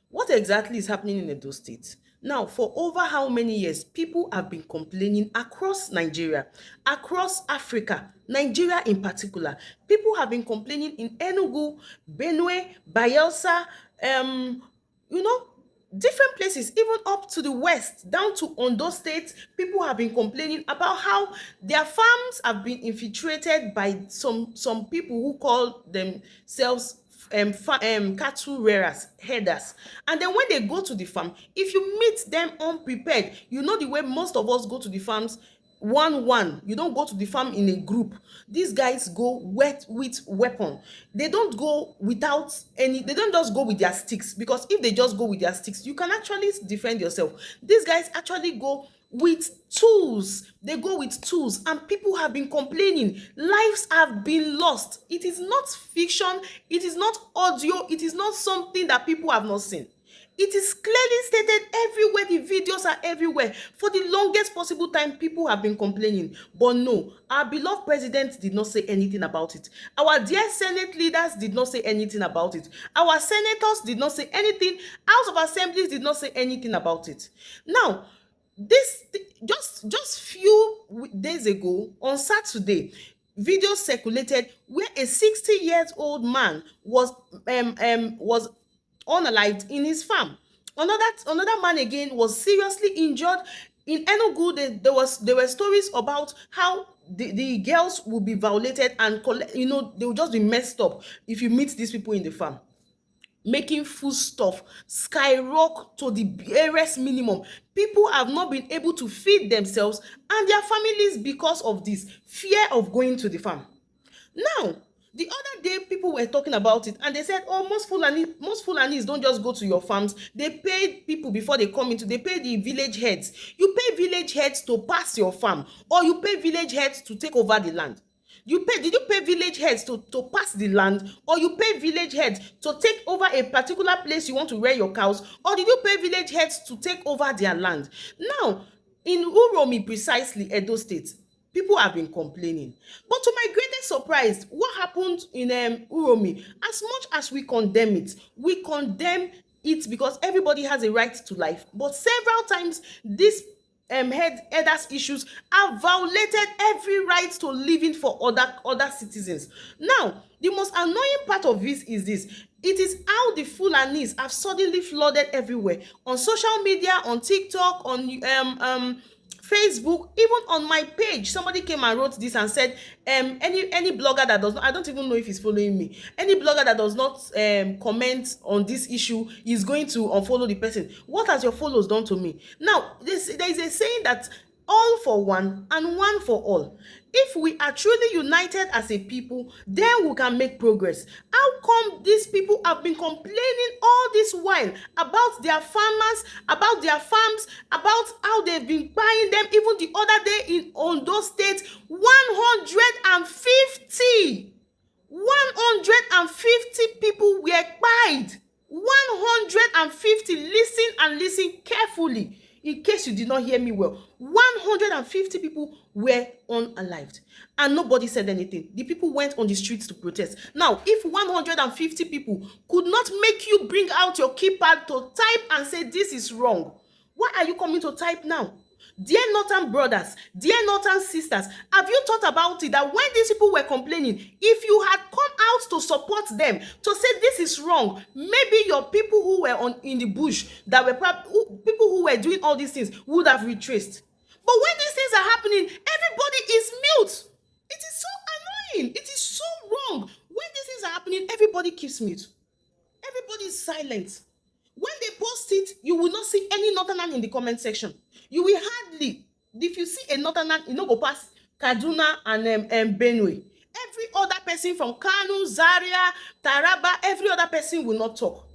What exactly is happening in Edo State? Now, for over how many years, people have been complaining across Nigeria, across Africa, Nigeria in particular. People have been complaining in Enugu, Benue, Bayelsa, um, you know, different places, even up to the west, down to Ondo State. People have been complaining about how their farms have been infiltrated by some people who call themselves cattle rearers, herders. And then when they go to the farm, if you meet them unprepared, you know the way most of us go to the farms, one, you don't go to the farm in a group. These guys go wet with weapon. They don't go without any, they don't just go with their sticks, because if they just go with their sticks, you can actually defend yourself. These guys actually go with tools. They go with tools, and people have been complaining. Lives have been lost. It is not fiction, it is not audio, it is not something that people have not seen. It is clearly stated everywhere. The videos are everywhere. For the longest possible time, people have been complaining. But no, our beloved president did not say anything about it. Our dear Senate leaders did not say anything about it. Our senators did not say anything. House of Assemblies did not say anything about it. Now, this just few days ago, on Saturday, video circulated where a 60 years old man was unalived in his farm. Another man again was seriously injured in Enugu. There were stories about how the girls will be violated and they will just be messed up if you meet these people in the farm, making foodstuff skyrocket to the barest minimum. People have not been able to feed themselves and their families because of this fear of going to the farm. Now, the other day, people were talking about it, and they said, oh, most Fulanis don't just go to your farms. They pay people before they come into, they pay the village heads. You pay village heads to pass your farm, or you pay village heads to take over the land. Did you pay village heads to pass the land, or you pay village heads to take over a particular place you want to rear your cows, or did you pay village heads to take over their land? Now, in Uromi, precisely Edo State, people have been complaining. But to my greatest surprise, what happened in Uromi, as much as we condemn it, because everybody has a right to life. But several times, these herders issues have violated every right to living for other citizens. Now, the most annoying part of this is this: it is how the Fulanis have suddenly flooded everywhere, on social media, on TikTok, on Facebook, even on my page. Somebody came and wrote this and said, any blogger that does not, I don't even know if he's following me, any blogger that does not comment on this issue is going to unfollow the person. What has your follows done to me? Now, there is a saying that all for one and one for all. If we are truly united as a people, then we can make progress. How come these people have been complaining all this while about their farmers, about their farms, about how they've been buying them? Even the other day in Ondo State, 150 people were buyed. 150. Listen carefully, in case you did not hear me well. 150 people were unalived, and nobody said anything. The people went on the streets to protest. Now, if 150 people could not make you bring out your keypad to type and say this is wrong, why are you coming to type now? Dear northern brothers, dear northern sisters, have you thought about it, that when these people were complaining, if you had come out to support them, to say this is wrong, maybe your people who were in the bush, that were people who were doing all these things, would have retraced. But when these things are happening, everybody is mute. It is so annoying. It is so wrong. When these things are happening, everybody keeps mute. Everybody is silent. When they post it, you will not see any northerner in the comment section. You will hardly, if you see a northerner, you know, go past Kaduna and Benue. Every other person from Kano, Zaria, Taraba, every other person will not talk.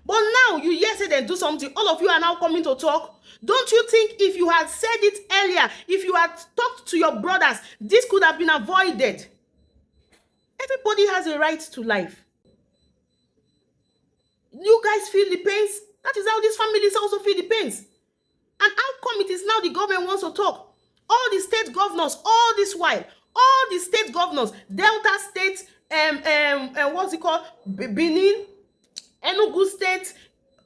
But now you hear say they do something, all of you are now coming to talk. Don't you think if you had said it earlier, if you had talked to your brothers, this could have been avoided? Everybody has a right to life. You guys feel the pains. That is how these families also feel the pains. And how come it is now the government wants to talk? All the state governors, all this while, all the state governors, Delta State, what's it called? Benin, Enugu State,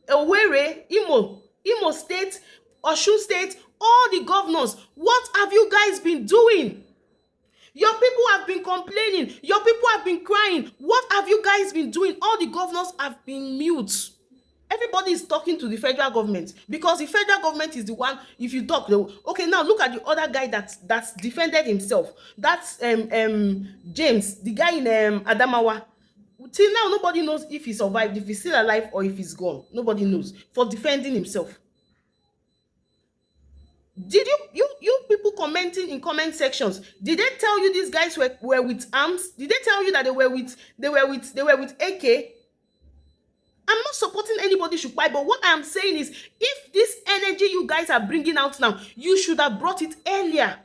Owerri, Imo State, Osun State, all the governors, what have you guys been doing? Your people have been complaining, your people have been crying. What have you guys been doing? All the governors have been mute. Everybody is talking to the federal government because the federal government is the one. If you talk, they will, okay, now look at the other guy that's defended himself. That's James, the guy in Adamawa. Till now, nobody knows if he survived, if he's still alive, or if he's gone. Nobody knows, for defending himself. Did you people commenting in comment sections, did they tell you these guys were with arms? Did they tell you that they were with AK? I'm not supporting anybody should buy, but what I am saying is, if this energy you guys are bringing out now, you should have brought it earlier.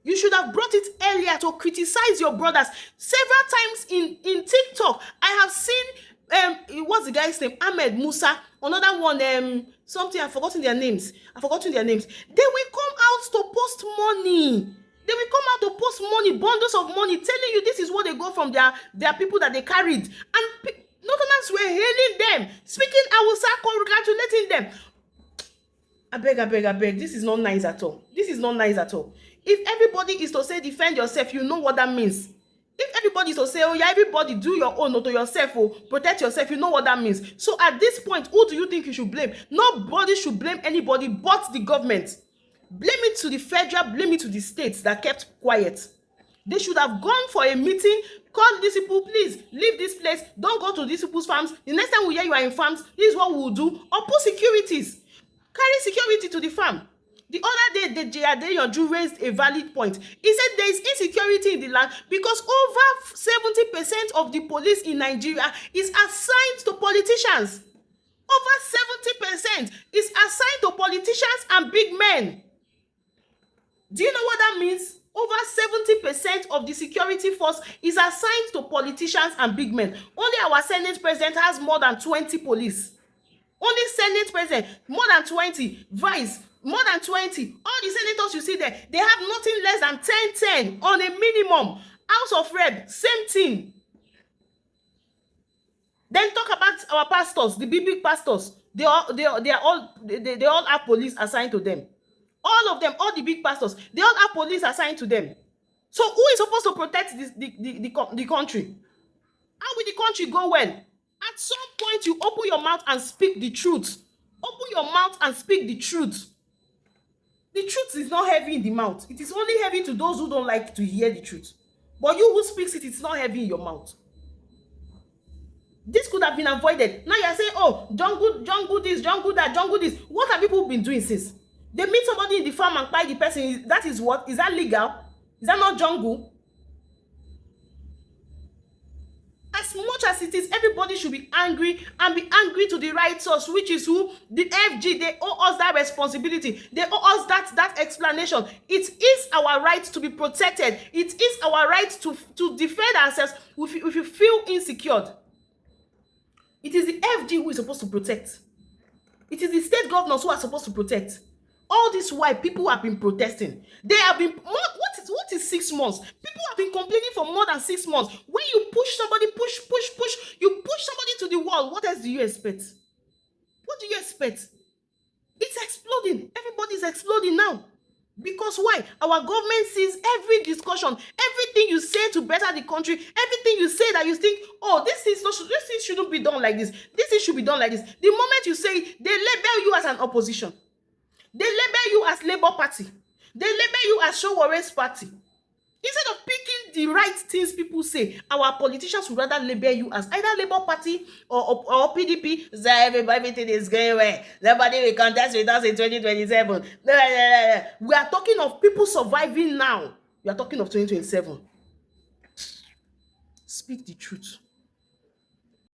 You should have brought it earlier to criticize your brothers. Several times in TikTok, I have seen what's the guy's name? Ahmed Musa. Another one, something, I've forgotten their names. They will come out to post money. They will come out to post money, bundles of money, telling you this is what they got from their people that they carried. And Northerners were hailing them, speaking Hausa, congratulating them. I beg. This is not nice at all. This is not nice at all. If everybody is to say defend yourself, you know what that means. If everybody is to say, oh yeah, everybody do your own, or to yourself, or protect yourself, you know what that means. So at this point, who do you think you should blame? Nobody should blame anybody but the government. Blame it to the federal, blame it to the states that kept quiet. They should have gone for a meeting, call these people, please leave this place, don't go to these people's farms. The next time we hear you are in farms, this is what we will do. Or put securities, carry security to the farm. The other day, the Adeyanju raised a valid point. He said there is insecurity in the land because over 70% of the police in Nigeria is assigned to politicians. Over 70% is assigned to politicians and big men. Do you know what that means? Over 70% of the security force is assigned to politicians and big men. Only our Senate president has more than 20 police. Only Senate president, more than 20. Vice, more than 20. All the senators you see there, they have nothing less than 10 on a minimum. House of Rep, same thing. Then talk about our pastors, the big pastors. They all have police assigned to them. All of them, all the big pastors, they all have police assigned to them. So who is supposed to protect the country? How will the country go well? At some point, you open your mouth and speak the truth. Open your mouth and speak the truth. The truth is not heavy in the mouth. It is only heavy to those who don't like to hear the truth. But you who speaks it, it's not heavy in your mouth. This could have been avoided. Now you're saying, oh, jungle this, jungle that, jungle this. What have people been doing since? They meet somebody in the farm and buy the person. That is what? Is that legal? Is that not jungle? As much as it is, everybody should be angry and be angry to the right source, which is who? The FG. They owe us that responsibility. They owe us that explanation. It is our right to be protected. It is our right to defend ourselves if you feel insecure. It is the FG who is supposed to protect. It is the state governors who are supposed to protect. All this while people have been protesting. They have been, what is 6 months? People have been complaining for more than 6 months. When you push somebody, you push somebody to the wall, what else do you expect? What do you expect? It's exploding. Everybody's exploding now. Because why? Our government sees every discussion, everything you say to better the country, everything you say that you think, oh, this thing shouldn't be done like this. This thing should be done like this. The moment you say it, they label you as an opposition. They label you as Labour Party. They label you as Showore's party. Instead of picking the right things people say, our politicians would rather label you as either Labour Party or PDP. So everything is going well. Nobody will contest with us in 2027. We are talking of people surviving now. We are talking of 2027. Speak the truth.